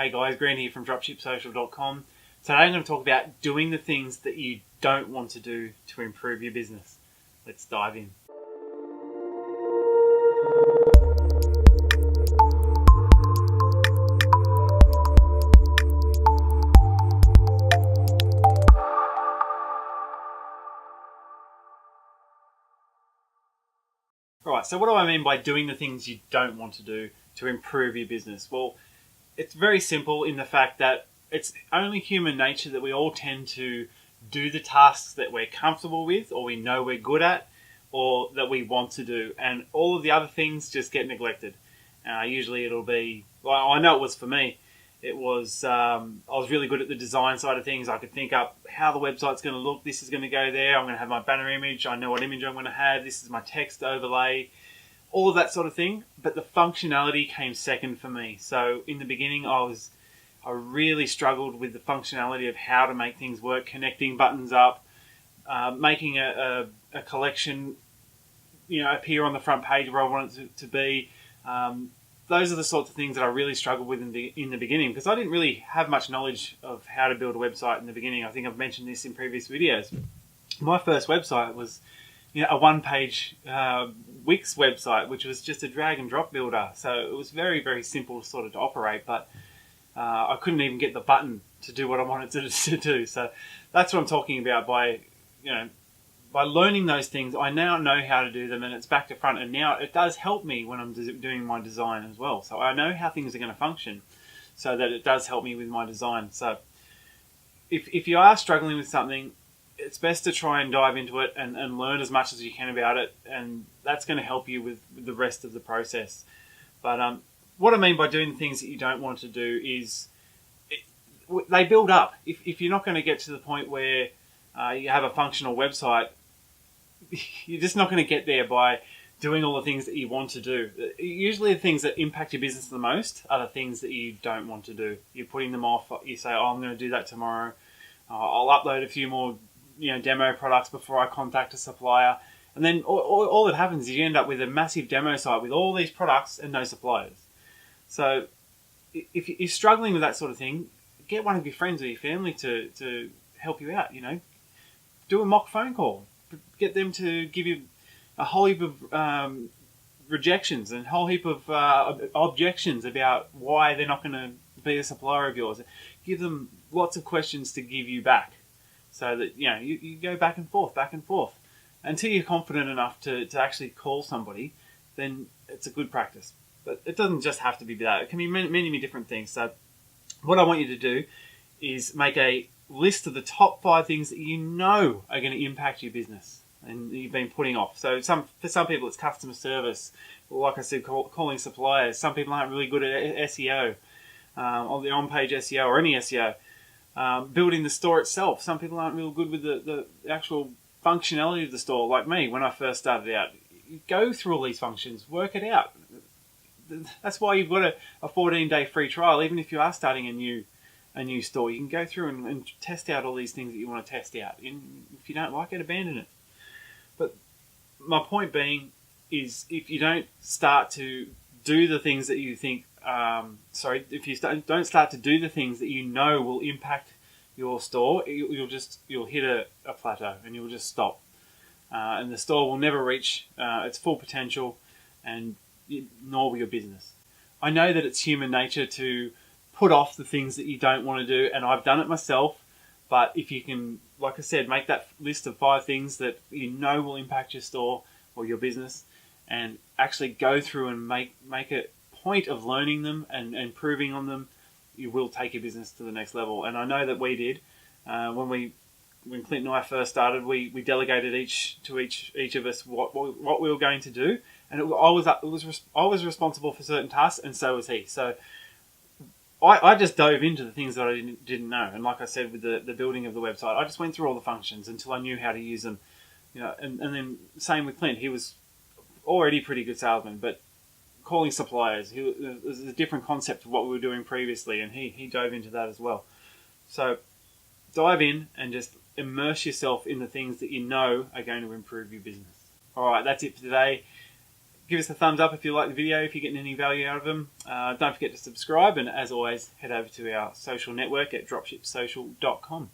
Hey guys, Grant here from dropshipsocial.com. Today I'm going to talk about doing the things that you don't want to do to improve your business. Let's dive in. Alright, so what do I mean by doing the things you don't want to do to improve your business? Well, it's very simple in the fact that it's only human nature that we all tend to do the tasks that we're comfortable with, or we know we're good at, or that we want to do, and all of the other things just get neglected. Usually it'll be, well, I know it was for me, it was, I was really good at the design side of things. I could think up how the website's going to look, this is going to go there, I'm going to have my banner image, I know what image I'm going to have, this is my text overlay, all of that sort of thing, but the functionality came second for me. So in the beginning, I really struggled with the functionality of how to make things work, connecting buttons up, making a collection, appear on the front page where I wanted it to be. Those are the sorts of things that I really struggled with in the beginning, because I didn't really have much knowledge of how to build a website in the beginning. I think I've mentioned this in previous videos. My first website was a one-page Wix website, which was just a drag and drop builder. So it was very, very simple sort of to operate, but I couldn't even get the button to do what I wanted to do. So that's what I'm talking about by learning those things. I now know how to do them, and it's back to front. And now it does help me when I'm doing my design as well. So I know how things are going to function, so that it does help me with my design. So if you are struggling with something, it's best to try and dive into it and learn as much as you can about it, and that's going to help you with the rest of the process. But what I mean by doing the things that you don't want to do is they build up. If you're not going to get to the point where you have a functional website, you're just not going to get there by doing all the things that you want to do. Usually the things that impact your business the most are the things that you don't want to do. You're putting them off. You say, I'm going to do that tomorrow. I'll upload a few more demo products before I contact a supplier. And then all that happens is you end up with a massive demo site with all these products and no suppliers. So if you're struggling with that sort of thing, get one of your friends or your family to help you out. Do a mock phone call. Get them to give you a whole heap of rejections and a whole heap of objections about why they're not going to be a supplier of yours. Give them lots of questions to give you back, so that you go back and forth until you're confident enough to actually call somebody. Then it's a good practice. But it doesn't just have to be that. It can be many different things. So what I want you to do is make a list of the top 5 things that you know are going to impact your business and you've been putting off. So for some people it's customer service, like I said, calling suppliers. Some people aren't really good at SEO, or the on-page SEO or any SEO. Building the store itself. Some people aren't real good with the actual functionality of the store, like me when I first started out. You go through all these functions, work it out. That's why you've got a 14-day free trial. Even if you are starting a new store, you can go through and test out all these things that you want to test out. And if you don't like it, abandon it. But my point being is, if you don't start to do the things that you think, if you don't start to do the things that you know will impact your store, you'll hit a plateau and you'll just stop. And the store will never reach its full potential, and nor will your business. I know that it's human nature to put off the things that you don't want to do, and I've done it myself. But if you can, like I said, make that list of 5 things that you know will impact your store or your business, and actually go through and make a point of learning them and improving on them, you will take your business to the next level. And I know that we did. When Clint and I first started, we delegated each of us what we were going to do, and I was responsible for certain tasks, and so was he. So I just dove into the things that I didn't know, and like I said, with the building of the website, I just went through all the functions until I knew how to use them. And then same with Clint. He was already a pretty good salesman, but calling suppliers, it was a different concept of what we were doing previously, and he dove into that as well. So dive in and just immerse yourself in the things that you know are going to improve your business. All right, that's it for today. Give us a thumbs up if you like the video, if you're getting any value out of them. Don't forget to subscribe, and as always, head over to our social network at dropshipsocial.com.